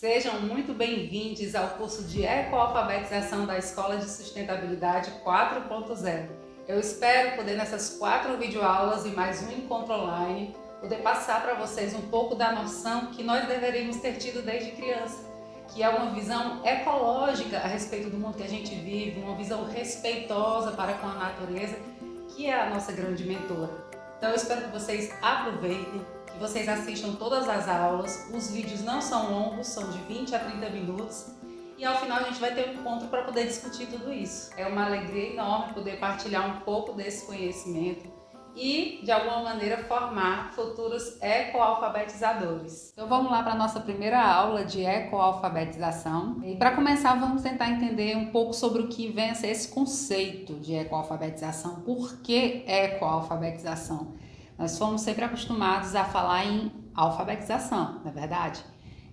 Sejam muito bem-vindos ao curso de Ecoalfabetização da Escola de Sustentabilidade 4.0. Eu espero poder, nessas 4 videoaulas e mais um encontro online, poder passar para vocês um pouco da noção que nós deveríamos ter tido desde criança, que é uma visão ecológica a respeito do mundo que a gente vive, uma visão respeitosa para com a natureza, que é a nossa grande mentora. Então eu espero que vocês aproveitem, que vocês assistam todas as aulas. Os vídeos não são longos, são de 20 a 30 minutos. E ao final a gente vai ter um encontro para poder discutir tudo isso. É uma alegria enorme poder partilhar um pouco desse conhecimento e, de alguma maneira, formar futuros ecoalfabetizadores. Então vamos lá para a nossa primeira aula de ecoalfabetização. E para começar, vamos tentar entender um pouco sobre o que vem a ser esse conceito de ecoalfabetização. Por que ecoalfabetização? Nós fomos sempre acostumados a falar em alfabetização, não é verdade?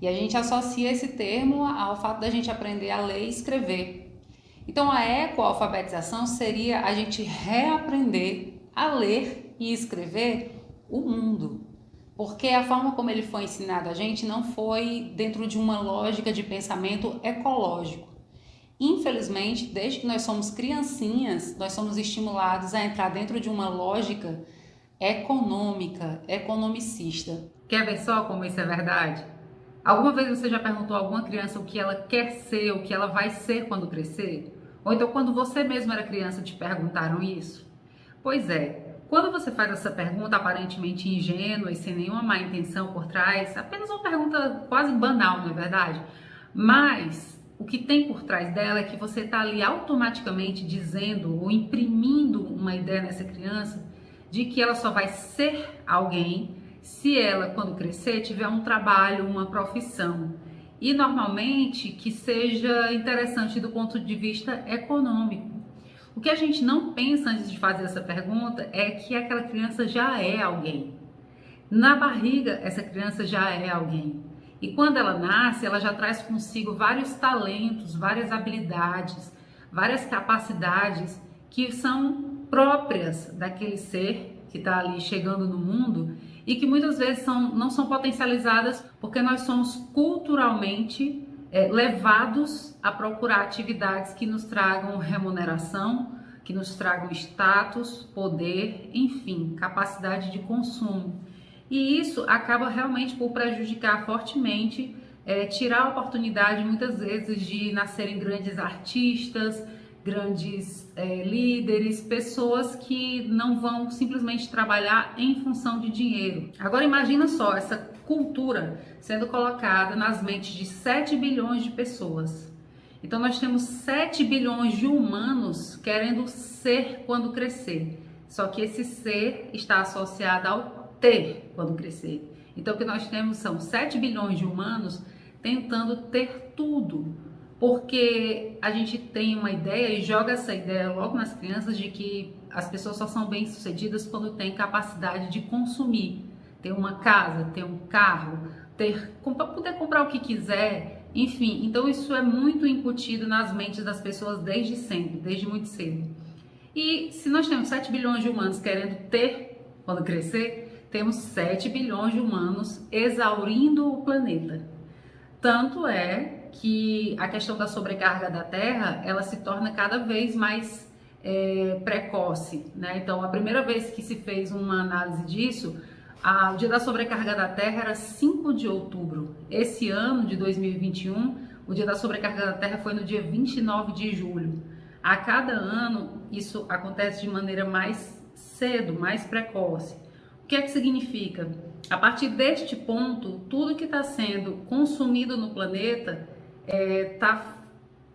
E a gente associa esse termo ao fato da gente aprender a ler e escrever. Então a ecoalfabetização seria a gente reaprender a ler e escrever o mundo. Porque a forma como ele foi ensinado a gente não foi dentro de uma lógica de pensamento ecológico. Infelizmente, desde que nós somos criancinhas, nós somos estimulados a entrar dentro de uma lógica econômica, economicista. Quer ver só como isso é verdade? Alguma vez você já perguntou a alguma criança o que ela quer ser, o que ela vai ser quando crescer? Ou então quando você mesmo era criança te perguntaram isso? Pois é, quando você faz essa pergunta aparentemente ingênua e sem nenhuma má intenção por trás, apenas uma pergunta quase banal, não é verdade? Mas o que tem por trás dela é que você está ali automaticamente dizendo ou imprimindo uma ideia nessa criança de que ela só vai ser alguém se ela, quando crescer, tiver um trabalho, uma profissão. E normalmente que seja interessante do ponto de vista econômico. O que a gente não pensa antes de fazer essa pergunta é que aquela criança já é alguém. Na barriga, essa criança já é alguém. E quando ela nasce, ela já traz consigo vários talentos, várias habilidades, várias capacidades que são próprias daquele ser que está ali chegando no mundo e que muitas vezes não são potencializadas porque nós somos culturalmente levados a procurar atividades que nos tragam remuneração, que nos tragam status, poder, enfim, capacidade de consumo. E isso acaba realmente por prejudicar fortemente, tirar a oportunidade muitas vezes de nascerem grandes artistas, grandes líderes, pessoas que não vão simplesmente trabalhar em função de dinheiro. Agora imagina só essa cultura sendo colocada nas mentes de 7 bilhões de pessoas. Então nós temos 7 bilhões de humanos querendo ser quando crescer. Só que esse ser está associado ao ter quando crescer. Então o que nós temos são 7 bilhões de humanos tentando ter tudo. Porque a gente tem uma ideia e joga essa ideia logo nas crianças de que as pessoas só são bem-sucedidas quando têm capacidade de consumir, ter uma casa, ter um carro, poder comprar o que quiser, enfim. Então isso é muito incutido nas mentes das pessoas desde sempre, desde muito cedo. E se nós temos 7 bilhões de humanos querendo ter quando crescer, temos 7 bilhões de humanos exaurindo o planeta. Tanto é que a questão da sobrecarga da Terra, ela se torna cada vez mais precoce, né? Então, a primeira vez que se fez uma análise disso, o dia da sobrecarga da Terra era 5 de outubro. Esse ano de 2021, o dia da sobrecarga da Terra foi no dia 29 de julho. A cada ano, isso acontece de maneira mais cedo, mais precoce. O que é que significa? A partir deste ponto, tudo que está sendo consumido no planeta está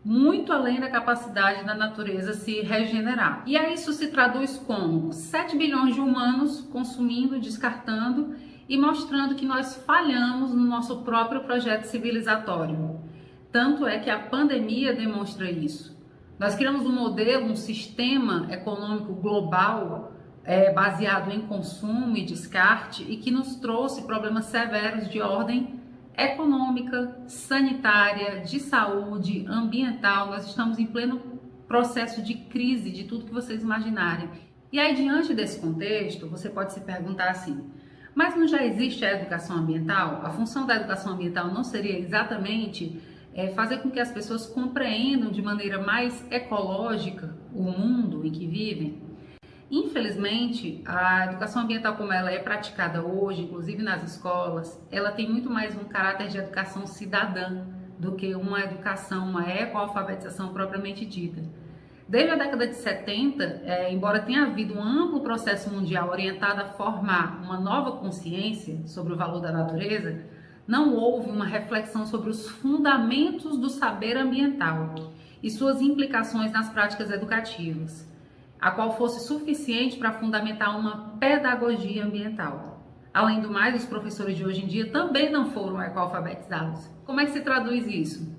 muito além da capacidade da natureza se regenerar. E aí isso se traduz como 7 bilhões de humanos consumindo, descartando e mostrando que nós falhamos no nosso próprio projeto civilizatório. Tanto é que a pandemia demonstra isso. Nós criamos um modelo, um sistema econômico global baseado em consumo e descarte e que nos trouxe problemas severos de ordem econômica, sanitária, de saúde, ambiental. Nós estamos em pleno processo de crise de tudo que vocês imaginarem. E aí, diante desse contexto, você pode se perguntar assim, Mas não já existe a educação ambiental? A função da educação ambiental não seria exatamente fazer com que as pessoas compreendam de maneira mais ecológica o mundo em que vivem? Infelizmente, a educação ambiental como ela é praticada hoje, inclusive nas escolas, ela tem muito mais um caráter de educação cidadã do que uma educação, uma ecoalfabetização propriamente dita. Desde a década de 70, embora tenha havido um amplo processo mundial orientado a formar uma nova consciência sobre o valor da natureza, não houve uma reflexão sobre os fundamentos do saber ambiental e suas implicações nas práticas educativas, a qual fosse suficiente para fundamentar uma pedagogia ambiental. Além do mais, os professores de hoje em dia também não foram ecoalfabetizados. Como é que se traduz isso?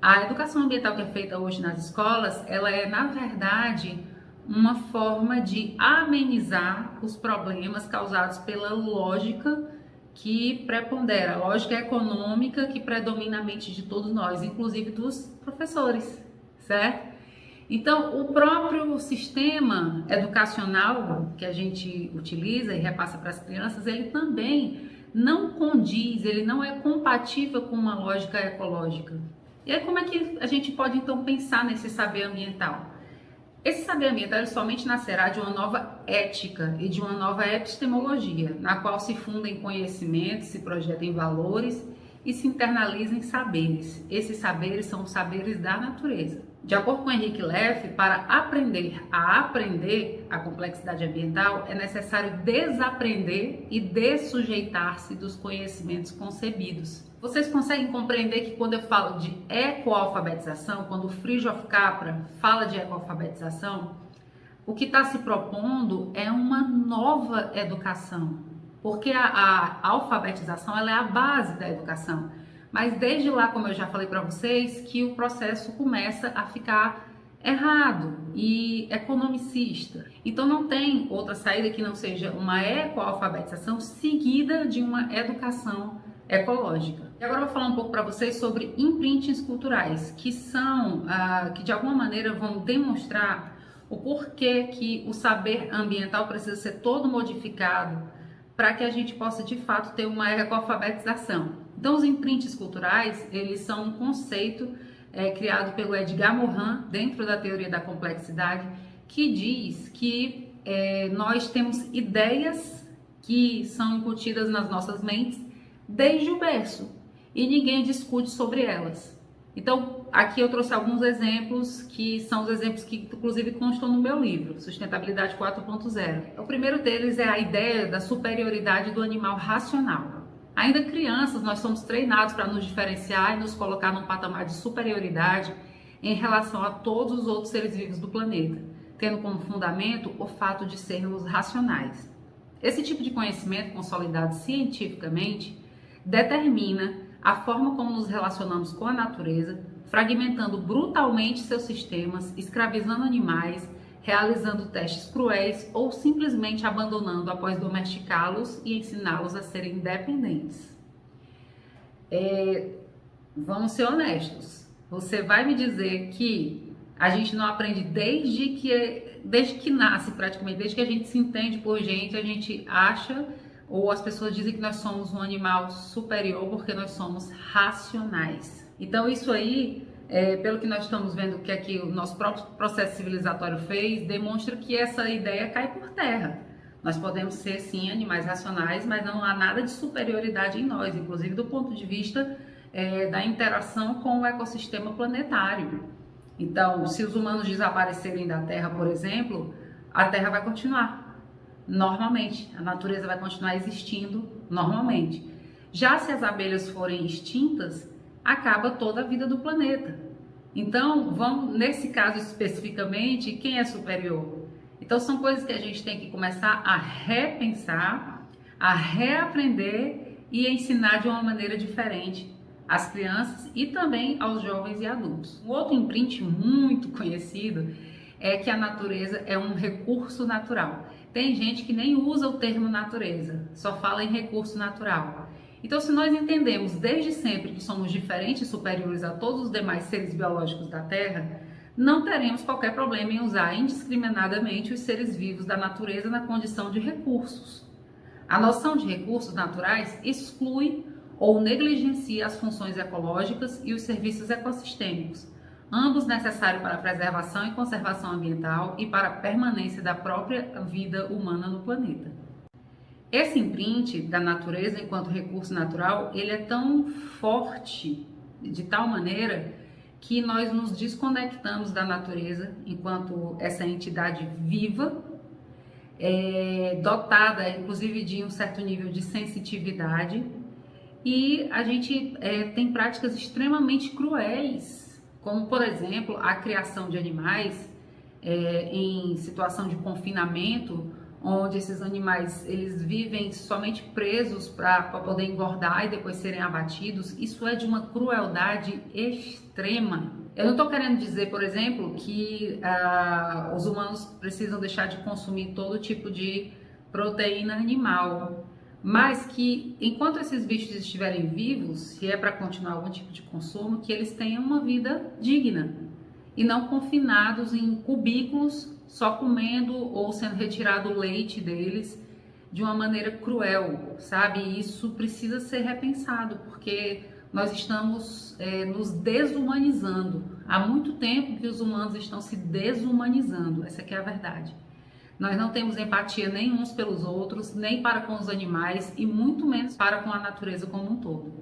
A educação ambiental que é feita hoje nas escolas, ela é, na verdade, uma forma de amenizar os problemas causados pela lógica que prepondera, a lógica econômica que predomina a mente de todos nós, inclusive dos professores, certo? Então, o próprio sistema educacional que a gente utiliza e repassa para as crianças, ele também não condiz, ele não é compatível com uma lógica ecológica. E aí, como é que a gente pode, então, pensar nesse saber ambiental? Esse saber ambiental ele somente nascerá de uma nova ética e de uma nova epistemologia, na qual se fundem conhecimentos, se projetem valores e se internalizem saberes. Esses saberes são os saberes da natureza. De acordo com Henrique Leff, para aprender a complexidade ambiental, é necessário desaprender e dessujeitar-se dos conhecimentos concebidos. Vocês conseguem compreender que quando eu falo de ecoalfabetização, quando o Fritjof Capra fala de ecoalfabetização, o que está se propondo é uma nova educação, porque a alfabetização ela é a base da educação. Mas desde lá, como eu já falei para vocês, que o processo começa a ficar errado e economicista. Então não tem outra saída que não seja uma ecoalfabetização seguida de uma educação ecológica. E agora eu vou falar um pouco para vocês sobre imprintings culturais, que são, que de alguma maneira vão demonstrar o porquê que o saber ambiental precisa ser todo modificado para que a gente possa de fato ter uma ecoalfabetização. Então os imprints culturais, eles são um conceito criado pelo Edgar Morin dentro da teoria da complexidade, que diz que nós temos ideias que são incutidas nas nossas mentes desde o berço e ninguém discute sobre elas. Então aqui eu trouxe alguns exemplos que são os exemplos que inclusive constam no meu livro, Sustentabilidade 4.0. O primeiro deles é a ideia da superioridade do animal racional. Ainda crianças, nós somos treinados para nos diferenciar e nos colocar num patamar de superioridade em relação a todos os outros seres vivos do planeta, tendo como fundamento o fato de sermos racionais. Esse tipo de conhecimento consolidado cientificamente determina a forma como nos relacionamos com a natureza, fragmentando brutalmente seus sistemas, escravizando animais, realizando testes cruéis ou simplesmente abandonando após domesticá-los e ensiná-los a serem independentes. Vamos ser honestos. Você vai me dizer que a gente não aprende desde que nasce praticamente, desde que a gente se entende por gente, a gente acha, ou as pessoas dizem que nós somos um animal superior porque nós somos racionais. Então isso aí, pelo que nós estamos vendo que aqui o nosso próprio processo civilizatório fez, demonstra que essa ideia cai por terra. Nós podemos ser sim animais racionais, mas não há nada de superioridade em nós, inclusive do ponto de vista da interação com o ecossistema planetário. Então, se os humanos desaparecerem da Terra, por exemplo, a Terra vai continuar normalmente, a natureza vai continuar existindo normalmente. Já se as abelhas forem extintas, acaba toda a vida do planeta. Então, nesse caso especificamente, quem é superior? Então, são coisas que a gente tem que começar a repensar, a reaprender e ensinar de uma maneira diferente às crianças e também aos jovens e adultos. Um outro imprint muito conhecido é que a natureza é um recurso natural. Tem gente que nem usa o termo natureza, só fala em recurso natural. Então, se nós entendemos desde sempre que somos diferentes e superiores a todos os demais seres biológicos da Terra, não teremos qualquer problema em usar indiscriminadamente os seres vivos da natureza na condição de recursos. A noção de recursos naturais exclui ou negligencia as funções ecológicas e os serviços ecossistêmicos, ambos necessários para a preservação e conservação ambiental e para a permanência da própria vida humana no planeta. Esse imprint da natureza enquanto recurso natural, ele é tão forte, de tal maneira que nós nos desconectamos da natureza enquanto essa entidade viva, dotada inclusive de um certo nível de sensitividade, e a gente tem práticas extremamente cruéis, como por exemplo a criação de animais em situação de confinamento, onde esses animais eles vivem somente presos para poder engordar e depois serem abatidos. Isso é de uma crueldade extrema. Eu não estou querendo dizer, por exemplo, que os humanos precisam deixar de consumir todo tipo de proteína animal, mas que enquanto esses bichos estiverem vivos, se é para continuar algum tipo de consumo, que eles tenham uma vida digna e não confinados em cubículos só comendo ou sendo retirado o leite deles de uma maneira cruel, sabe? E isso precisa ser repensado, porque nós estamos nos desumanizando. Há muito tempo que os humanos estão se desumanizando, essa aqui é a verdade. Nós não temos empatia nem uns pelos outros, nem para com os animais e muito menos para com a natureza como um todo.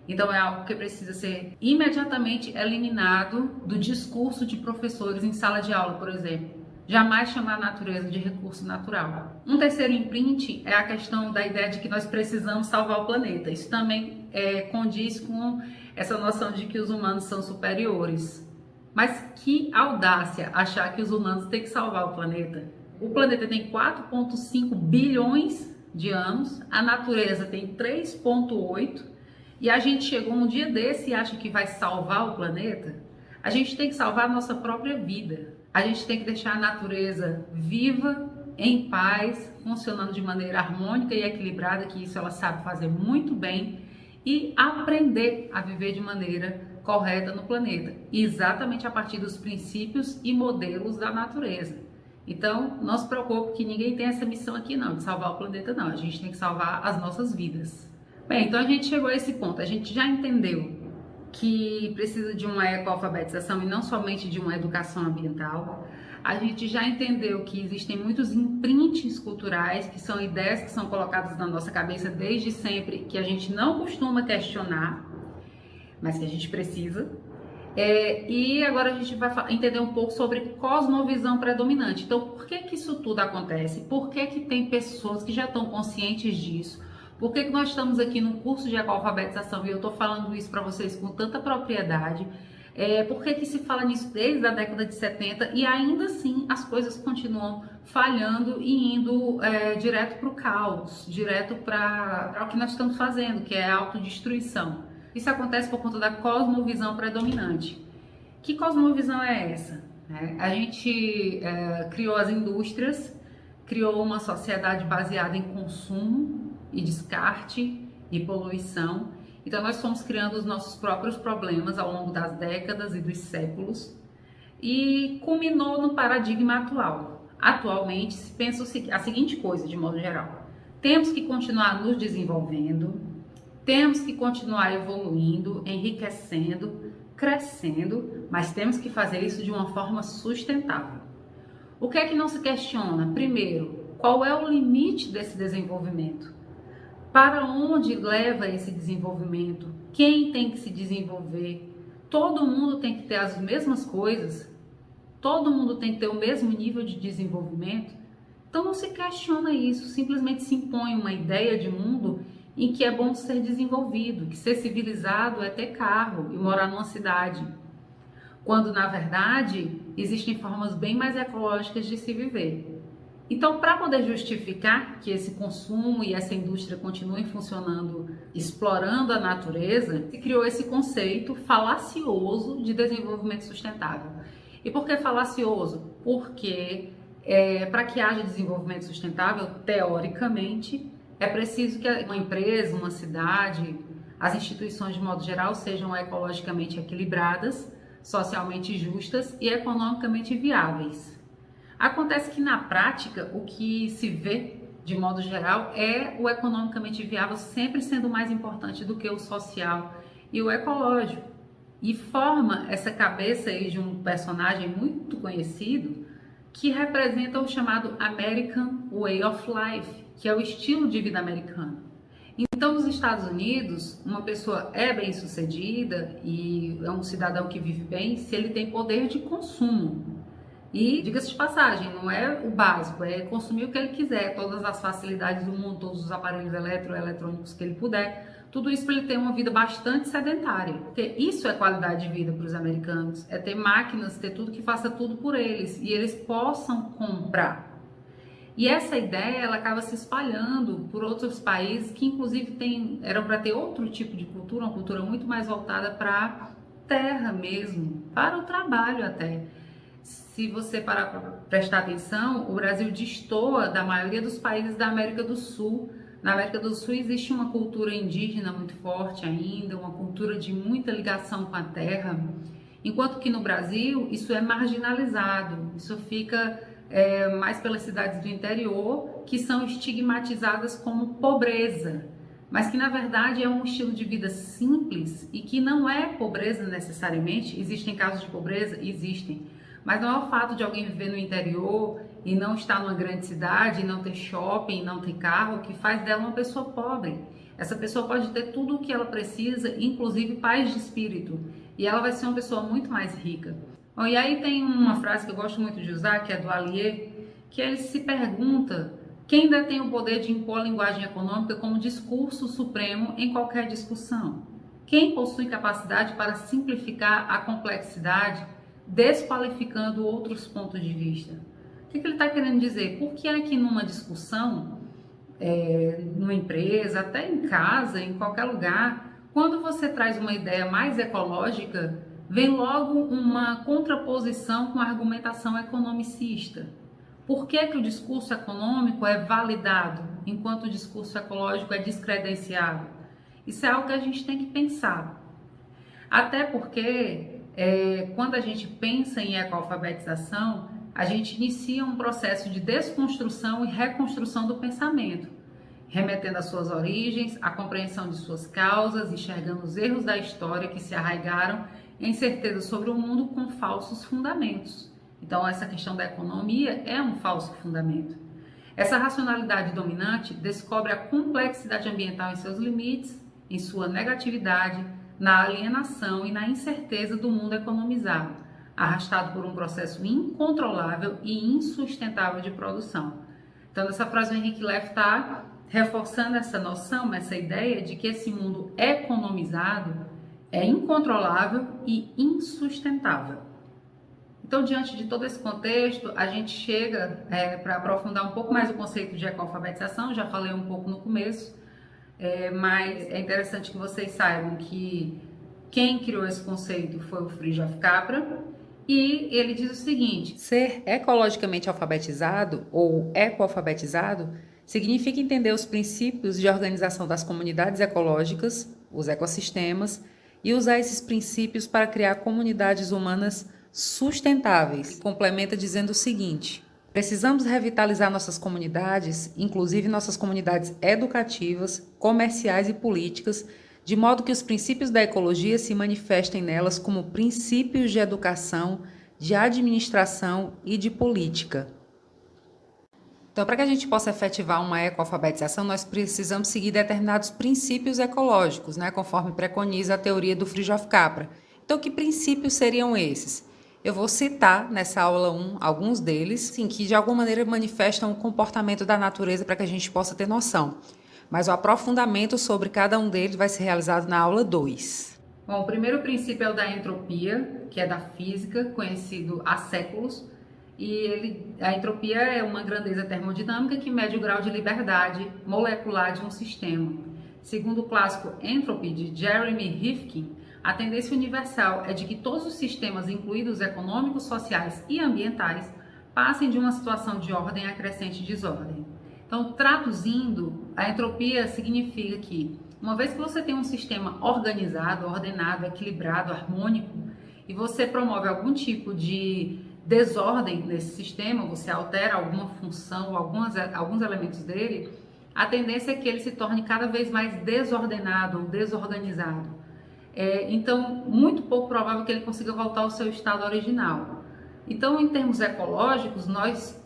Então é algo que precisa ser imediatamente eliminado do discurso de professores em sala de aula, por exemplo. Jamais chamar a natureza de recurso natural. Um terceiro imprint é a questão da ideia de que nós precisamos salvar o planeta. Isso também condiz com essa noção de que os humanos são superiores. Mas que audácia achar que os humanos têm que salvar o planeta. O planeta tem 4,5 bilhões de anos, a natureza tem 3,8. E a gente chegou um dia desse e acha que vai salvar o planeta. A gente tem que salvar a nossa própria vida. A gente tem que deixar a natureza viva, em paz, funcionando de maneira harmônica e equilibrada, que isso ela sabe fazer muito bem, e aprender a viver de maneira correta no planeta, exatamente a partir dos princípios e modelos da natureza. Então, não se preocupe que ninguém tem essa missão aqui não, de salvar o planeta não. A gente tem que salvar as nossas vidas. Bem, então a gente chegou a esse ponto, a gente já entendeu que precisa de uma ecoalfabetização e não somente de uma educação ambiental. A gente já entendeu que existem muitos imprints culturais, que são ideias que são colocadas na nossa cabeça desde sempre, que a gente não costuma questionar, mas que a gente precisa. E agora a gente vai entender um pouco sobre cosmovisão predominante. Então, por que que isso tudo acontece? Por que que tem pessoas que já estão conscientes disso? Por que que nós estamos aqui no curso de ecoalfabetização e eu estou falando isso para vocês com tanta propriedade? Por que que se fala nisso desde a década de 70 e ainda assim as coisas continuam falhando e indo direto para o caos, direto para o que nós estamos fazendo, que é a autodestruição. Isso acontece por conta da cosmovisão predominante. Que cosmovisão é essa? A gente criou as indústrias, criou uma sociedade baseada em consumo e descarte e poluição. Então nós fomos criando os nossos próprios problemas ao longo das décadas e dos séculos e culminou no paradigma atual. Atualmente se pensa a seguinte coisa, de modo geral: temos que continuar nos desenvolvendo, temos que continuar evoluindo, enriquecendo, crescendo, mas temos que fazer isso de uma forma sustentável. O que é que não se questiona? Primeiro, qual é o limite desse desenvolvimento? Para onde leva esse desenvolvimento? Quem tem que se desenvolver? Todo mundo tem que ter as mesmas coisas? Todo mundo tem que ter o mesmo nível de desenvolvimento? Então não se questiona isso, simplesmente se impõe uma ideia de mundo em que é bom ser desenvolvido, que ser civilizado é ter carro e morar numa cidade, quando na verdade existem formas bem mais ecológicas de se viver. Então, para poder justificar que esse consumo e essa indústria continuem funcionando, explorando a natureza, se criou esse conceito falacioso de desenvolvimento sustentável. E por que falacioso? Porque para que haja desenvolvimento sustentável, teoricamente, é preciso que uma empresa, uma cidade, as instituições de modo geral sejam ecologicamente equilibradas, socialmente justas e economicamente viáveis. Acontece que na prática o que se vê de modo geral, é o economicamente viável sempre sendo mais importante do que o social e o ecológico. E forma essa cabeça aí de um personagem muito conhecido que representa o chamado American Way of Life, que é o estilo de vida americano. Então, nos Estados Unidos, uma pessoa é bem-sucedida e é um cidadão que vive bem se ele tem poder de consumo. E, diga-se de passagem, não é o básico, é consumir o que ele quiser, todas as facilidades do mundo, todos os aparelhos eletrônicos que ele puder, tudo isso para ele ter uma vida bastante sedentária. Porque isso é qualidade de vida para os americanos, é ter máquinas, ter tudo que faça tudo por eles e eles possam comprar. E essa ideia ela acaba se espalhando por outros países que inclusive eram para ter outro tipo de cultura, uma cultura muito mais voltada para a terra mesmo, para o trabalho até. Se você parar para prestar atenção, o Brasil destoa da maioria dos países da América do Sul. Na América do Sul existe uma cultura indígena muito forte ainda, uma cultura de muita ligação com a terra, enquanto que no Brasil isso é marginalizado, isso fica mais pelas cidades do interior, que são estigmatizadas como pobreza, mas que na verdade é um estilo de vida simples e que não é pobreza necessariamente. Existem casos de pobreza? Existem. Mas não é o fato de alguém viver no interior e não estar numa grande cidade, não ter shopping, não ter carro, que faz dela uma pessoa pobre. Essa pessoa pode ter tudo o que ela precisa, inclusive paz de espírito, e ela vai ser uma pessoa muito mais rica. Bom, e aí tem uma frase que eu gosto muito de usar, que é do Allier, que ele se pergunta quem detém o poder de impor a linguagem econômica como discurso supremo em qualquer discussão. Quem possui capacidade para simplificar a complexidade, desqualificando outros pontos de vista. O que ele está querendo dizer? Por que é que numa discussão, numa empresa, até em casa, em qualquer lugar, quando você traz uma ideia mais ecológica, vem logo uma contraposição com a argumentação economicista? Por que que o discurso econômico é validado, enquanto o discurso ecológico é descredenciado? Isso é algo que a gente tem que pensar. Até porque quando a gente pensa em ecoalfabetização, a gente inicia um processo de desconstrução e reconstrução do pensamento, remetendo às suas origens, à compreensão de suas causas, enxergando os erros da história que se arraigaram em certeza sobre o mundo com falsos fundamentos. Então, essa questão da economia é um falso fundamento. Essa racionalidade dominante descobre a complexidade ambiental em seus limites, em sua negatividade, na alienação e na incerteza do mundo economizado, arrastado por um processo incontrolável e insustentável de produção. Então, nessa frase, o Henrique Leff está reforçando essa noção, essa ideia de que esse mundo economizado é incontrolável e insustentável. Então, diante de todo esse contexto, a gente chega para aprofundar um pouco mais o conceito de ecoalfabetização. Já falei um pouco no começo, mas é interessante que vocês saibam que quem criou esse conceito foi o Fritjof Capra, e ele diz o seguinte: ser ecologicamente alfabetizado ou ecoalfabetizado significa entender os princípios de organização das comunidades ecológicas, os ecossistemas, e usar esses princípios para criar comunidades humanas sustentáveis. Complementa dizendo o seguinte: precisamos revitalizar nossas comunidades, inclusive nossas comunidades educativas, comerciais e políticas, de modo que os princípios da ecologia se manifestem nelas como princípios de educação, de administração e de política. Então, para que a gente possa efetivar uma ecoalfabetização, nós precisamos seguir determinados princípios ecológicos, conforme preconiza a teoria do Fritjof Capra. Então, que princípios seriam esses? Eu vou citar nessa aula 1 alguns deles, sim, que de alguma maneira manifestam o comportamento da natureza para que a gente possa ter noção. Mas o aprofundamento sobre cada um deles vai ser realizado na aula 2. Bom, o primeiro princípio é o da entropia, que é da física, conhecido há séculos. E a entropia é uma grandeza termodinâmica que mede o grau de liberdade molecular de um sistema. Segundo o clássico Entropy, de Jeremy Rifkin, a tendência universal é de que todos os sistemas, incluídos econômicos, sociais e ambientais, passem de uma situação de ordem a crescente desordem. Então, traduzindo, a entropia significa que, uma vez que você tem um sistema organizado, ordenado, equilibrado, harmônico, e você promove algum tipo de desordem nesse sistema, você altera alguma função, alguns elementos dele, a tendência é que ele se torne cada vez mais desordenado ou desorganizado. Então, muito pouco provável que ele consiga voltar ao seu estado original. Então, em termos ecológicos, nós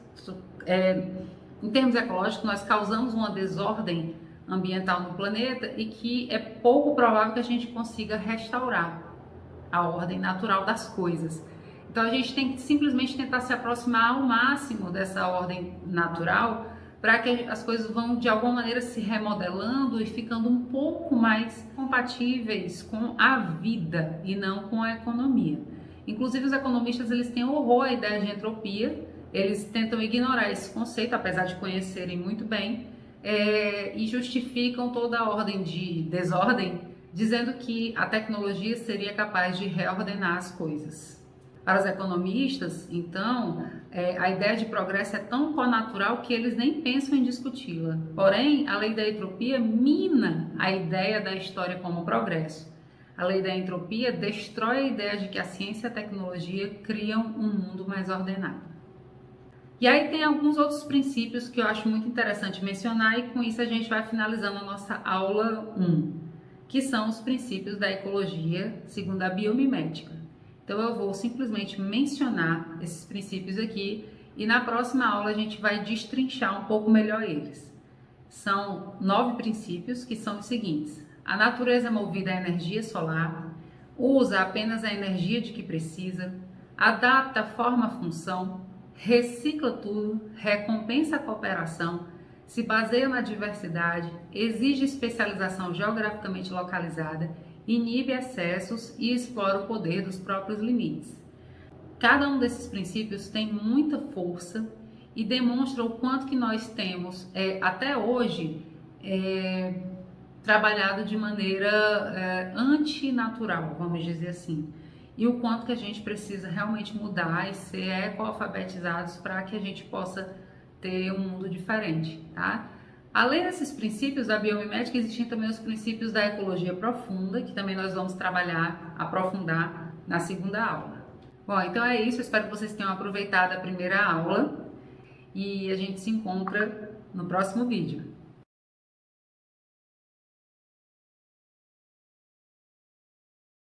causamos uma desordem ambiental no planeta e que é pouco provável que a gente consiga restaurar a ordem natural das coisas. Então a gente tem que simplesmente tentar se aproximar ao máximo dessa ordem natural para que as coisas vão de alguma maneira se remodelando e ficando um pouco mais compatíveis com a vida e não com a economia. Inclusive os economistas eles têm horror à ideia de entropia, eles tentam ignorar esse conceito, apesar de conhecerem muito bem, e justificam toda a ordem de desordem, dizendo que a tecnologia seria capaz de reordenar as coisas. Para os economistas, então, a ideia de progresso é tão connatural que eles nem pensam em discuti-la. Porém, a lei da entropia mina a ideia da história como progresso. A lei da entropia destrói a ideia de que a ciência e a tecnologia criam um mundo mais ordenado. E aí tem alguns outros princípios que eu acho muito interessante mencionar e com isso a gente vai finalizando a nossa aula 1, que são os princípios da ecologia segundo a biomimética. Então eu vou simplesmente mencionar esses princípios aqui e na próxima aula a gente vai destrinchar um pouco melhor eles. São 9 princípios que são os seguintes: a natureza é movida à energia solar, usa apenas a energia de que precisa, adapta a forma à função, recicla tudo, recompensa a cooperação, se baseia na diversidade, exige especialização geograficamente localizada, inibe excessos e explora o poder dos próprios limites. Cada um desses princípios tem muita força e demonstra o quanto que nós temos, até hoje, trabalhado de maneira antinatural, vamos dizer assim. E o quanto que a gente precisa realmente mudar e ser ecoalfabetizados para que a gente possa ter um mundo diferente, tá? Além desses princípios da biomimética, existem também os princípios da ecologia profunda, que também nós vamos aprofundar na segunda aula. Bom, então é isso, eu espero que vocês tenham aproveitado a primeira aula e a gente se encontra no próximo vídeo.